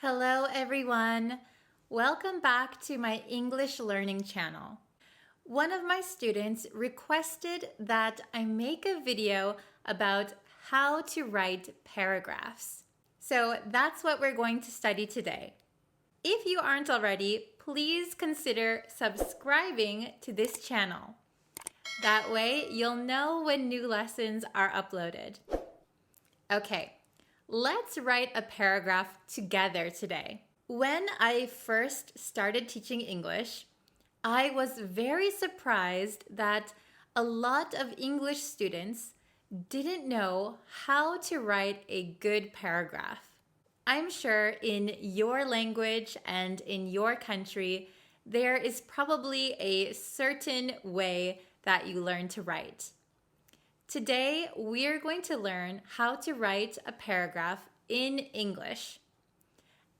Hello everyone! Welcome back to my English learning channel. One of my students requested that I make a video about how to write paragraphs. So that's what we're going to study today. If you aren't already, please consider subscribing to this channel. That way you'll know when new lessons are uploaded. Okay. Let's write a paragraph together today. When I first started teaching English, I was very surprised that a lot of English students didn't know how to write a good paragraph. I'm sure in your language and in your country, there is probably a certain way that you learn to write. Today, we're going to learn how to write a paragraph in English.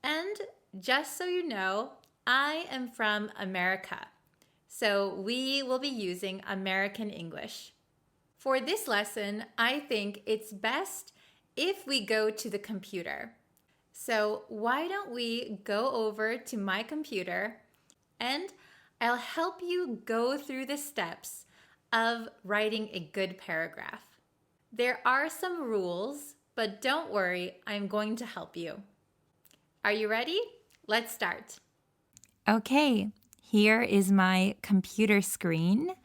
And just so you know, I am from America, so we will be using American English. For this lesson, I think it's best if we go to the computer. So why don't we go over to my computer and I'll help you go through the steps of writing a good paragraph. There are some rules, but don't worry, I'm going to help you. Are you ready? Let's start. Okay, here is my computer screen.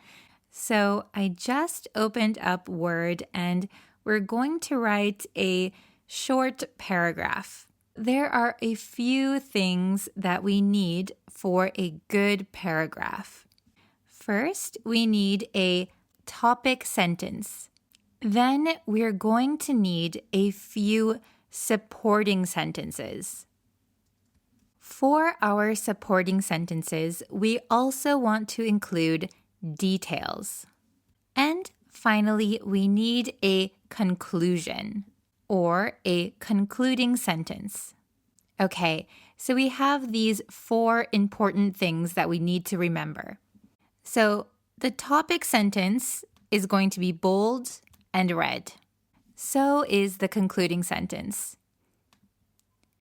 So I just opened up Word and we're going to write a short paragraph. There are a few things that we need for a good paragraph. First, we need a topic sentence. Then we're going to need a few supporting sentences. For our supporting sentences, we also want to include details. And finally, we need a conclusion or a concluding sentence. Okay, so we have these 4 important things that we need to remember. So the topic sentence is going to be bold and red. So is the concluding sentence.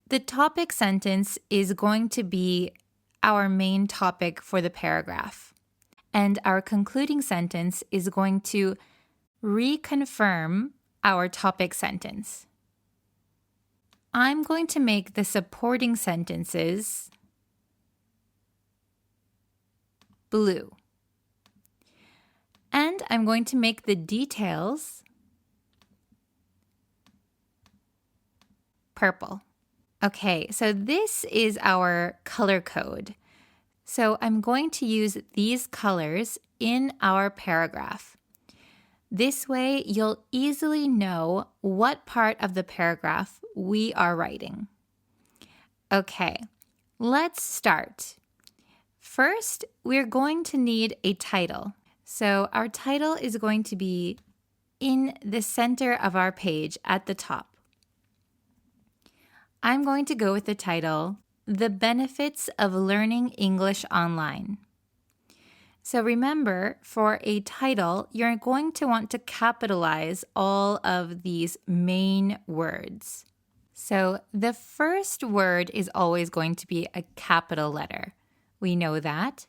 The topic sentence is going to be our main topic for the paragraph. And our concluding sentence is going to reconfirm our topic sentence. I'm going to make the supporting sentences blue. And I'm going to make the details purple. Okay, so this is our color code. So I'm going to use these colors in our paragraph. This way, you'll easily know what part of the paragraph we are writing. Okay, let's start. First, we're going to need a title. So our title is going to be in the center of our page at the top. I'm going to go with the title, The Benefits of Learning English Online. So remember, for a title, you're going to want to capitalize all of these main words. So the first word is always going to be a capital letter. We know that.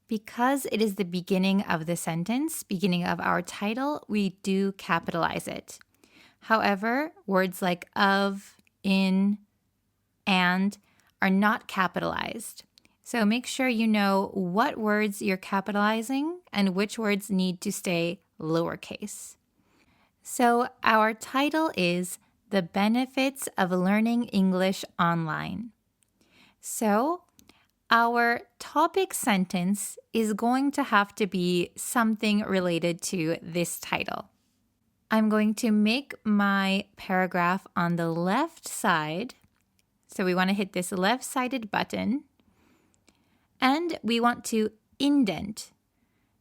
Because it is the beginning of the sentence, beginning of our title, we do capitalize it. However, words like of, in, and are not capitalized. So make sure you know what words you're capitalizing and which words need to stay lowercase. So our title is The Benefits of Learning English Online. So our topic sentence is going to have to be something related to this title. I'm going to make my paragraph on the left side. So we want to hit this left-sided button. And we want to indent.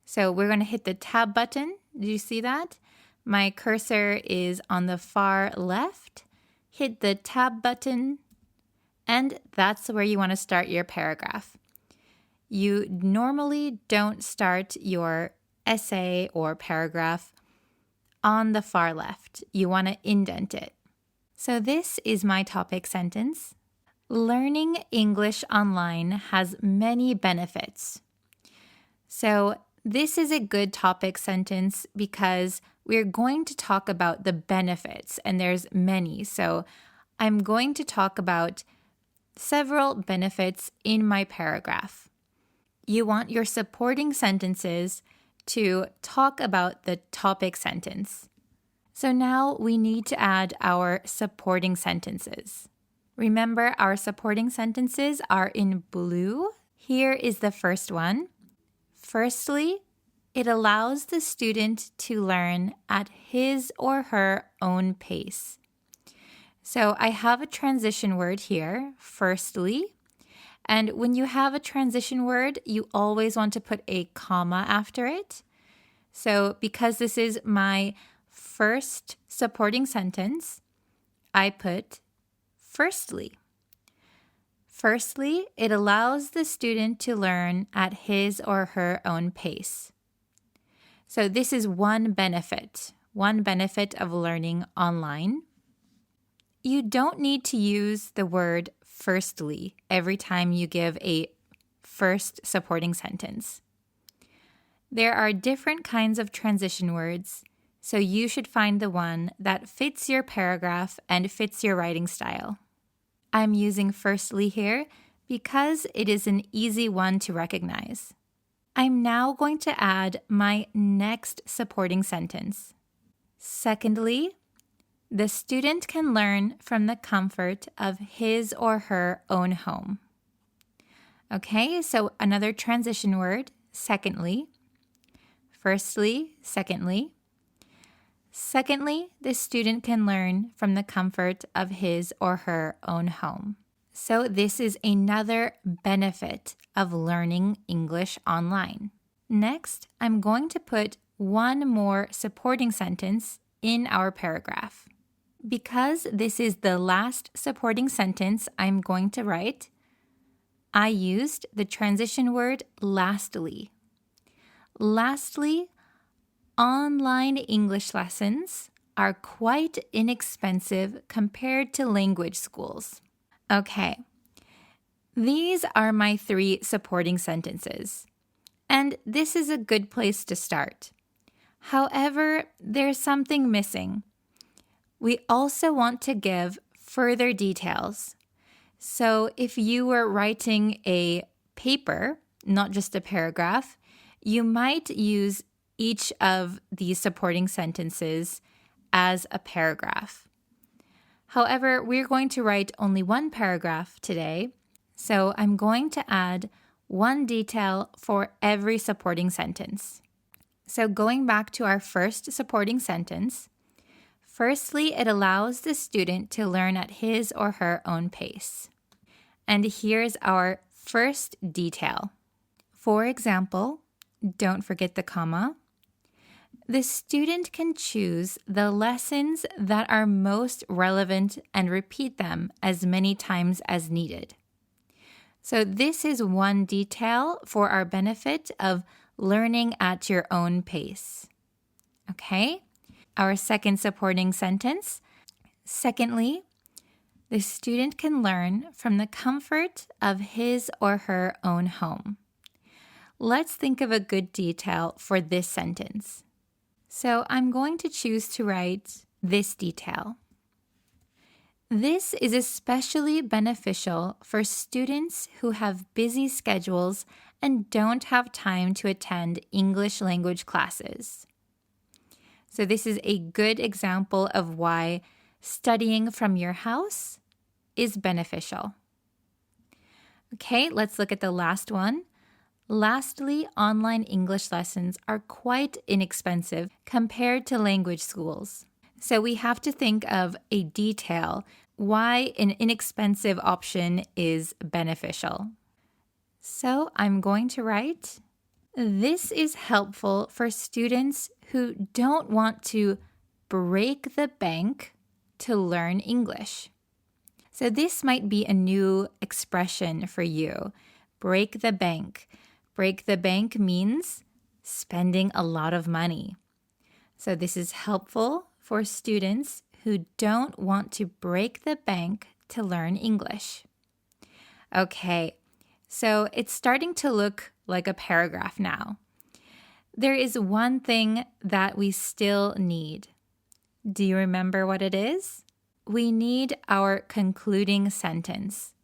So we're going to hit the tab button. Did you see that? My cursor is on the far left. Hit the tab button. And that's where you want to start your paragraph. You normally don't start your essay or paragraph on the far left. You want to indent it. So this is my topic sentence. Learning English online has many benefits. So, this is a good topic sentence because we're going to talk about the benefits, and there's many. So, I'm going to talk about several benefits in my paragraph. You want your supporting sentences to talk about the topic sentence. So now we need to add our supporting sentences. Remember, our supporting sentences are in blue. Here is the first one. Firstly, it allows the student to learn at his or her own pace. So I have a transition word here, firstly. And when you have a transition word, you always want to put a comma after it. So because this is my first supporting sentence, I put firstly. Firstly, it allows the student to learn at his or her own pace. So this is one benefit of learning online. You don't need to use the word firstly every time you give a first supporting sentence. There are different kinds of transition words, so you should find the one that fits your paragraph and fits your writing style. I'm using firstly here because it is an easy one to recognize. I'm now going to add my next supporting sentence. Secondly, the student can learn from the comfort of his or her own home. Okay, so another transition word, secondly. Firstly, secondly. Secondly, the student can learn from the comfort of his or her own home. So this is another benefit of learning English online. Next, I'm going to put one more supporting sentence in our paragraph. Because this is the last supporting sentence I'm going to write, I used the transition word lastly. Lastly, online English lessons are quite inexpensive compared to language schools. Okay, these are my 3 supporting sentences, and this is a good place to start. However, there's something missing. We also want to give further details. So if you were writing a paper, not just a paragraph, you might use each of these supporting sentences as a paragraph. However, we're going to write only one paragraph today, so I'm going to add one detail for every supporting sentence. So going back to our first supporting sentence, firstly, it allows the student to learn at his or her own pace. And here's our first detail. For example, don't forget the comma. The student can choose the lessons that are most relevant and repeat them as many times as needed. So this is one detail for our benefit of learning at your own pace. Okay? Our second supporting sentence. Secondly, the student can learn from the comfort of his or her own home. Let's think of a good detail for this sentence. So I'm going to choose to write this detail. This is especially beneficial for students who have busy schedules and don't have time to attend English language classes. So this is a good example of why studying from your house is beneficial. Okay, let's look at the last one. Lastly, online English lessons are quite inexpensive compared to language schools. So we have to think of a detail why an inexpensive option is beneficial. So I'm going to write, this is helpful for students who don't want to break the bank to learn English. So this might be a new expression for you, break the bank. Break the bank means spending a lot of money. So this is helpful for students who don't want to break the bank to learn English. Okay, so it's starting to look like a paragraph now. There is one thing that we still need. Do you remember what it is? We need our concluding sentence.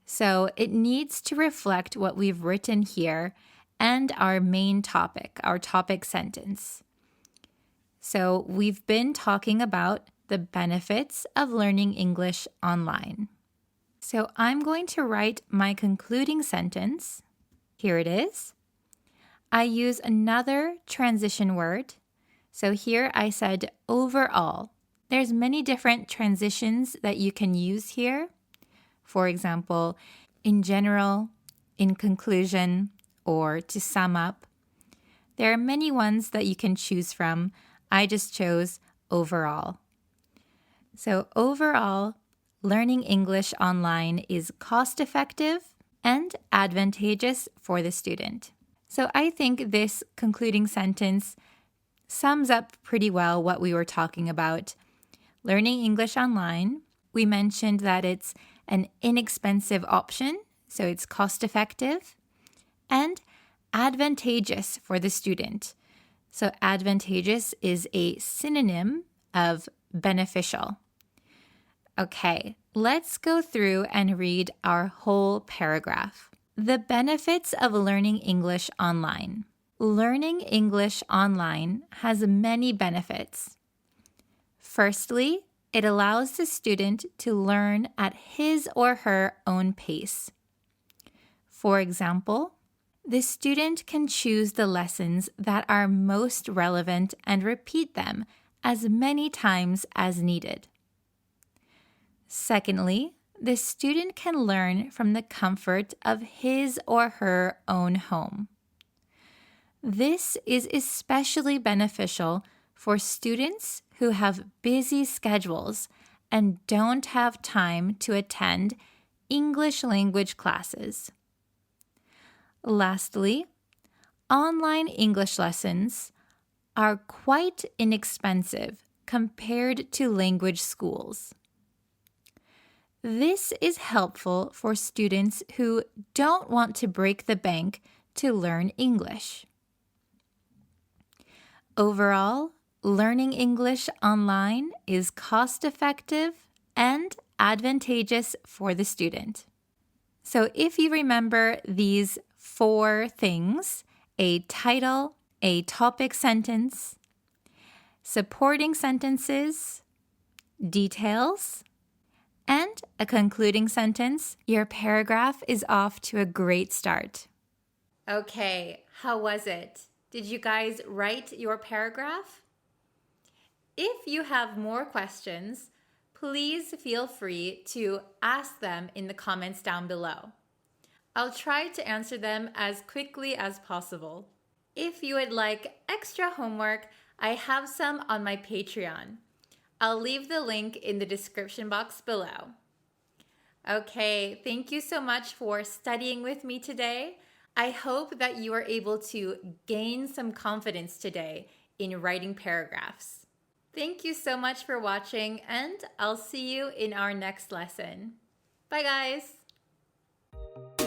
So it needs to reflect what we've written here and our main topic, our topic sentence. So we've been talking about the benefits of learning English online. So I'm going to write my concluding sentence. Here it is. I use another transition word. So here I said overall. There's many different transitions that you can use here. For example, in general, in conclusion, or to sum up. There are many ones that you can choose from. I just chose overall. So overall, learning English online is cost-effective and advantageous for the student. So I think this concluding sentence sums up pretty well what we were talking about. Learning English online, we mentioned that it's an inexpensive option, so it's cost-effective, and advantageous for the student. So advantageous is a synonym of beneficial. Okay, let's go through and read our whole paragraph. The benefits of learning English online. Learning English online has many benefits. Firstly, it allows the student to learn at his or her own pace. For example, the student can choose the lessons that are most relevant and repeat them as many times as needed. Secondly, the student can learn from the comfort of his or her own home. This is especially beneficial for students who have busy schedules and don't have time to attend English language classes. Lastly, online English lessons are quite inexpensive compared to language schools. This is helpful for students who don't want to break the bank to learn English. Overall, learning English online is cost-effective and advantageous for the student. So if you remember these 4 things, a title, a topic sentence, supporting sentences, details, and a concluding sentence, your paragraph is off to a great start. Okay, how was it? Did you guys write your paragraph? If you have more questions, please feel free to ask them in the comments down below. I'll try to answer them as quickly as possible. If you would like extra homework, I have some on my Patreon. I'll leave the link in the description box below. Okay, thank you so much for studying with me today. I hope that you are able to gain some confidence today in writing paragraphs. Thank you so much for watching, and I'll see you in our next lesson. Bye, guys!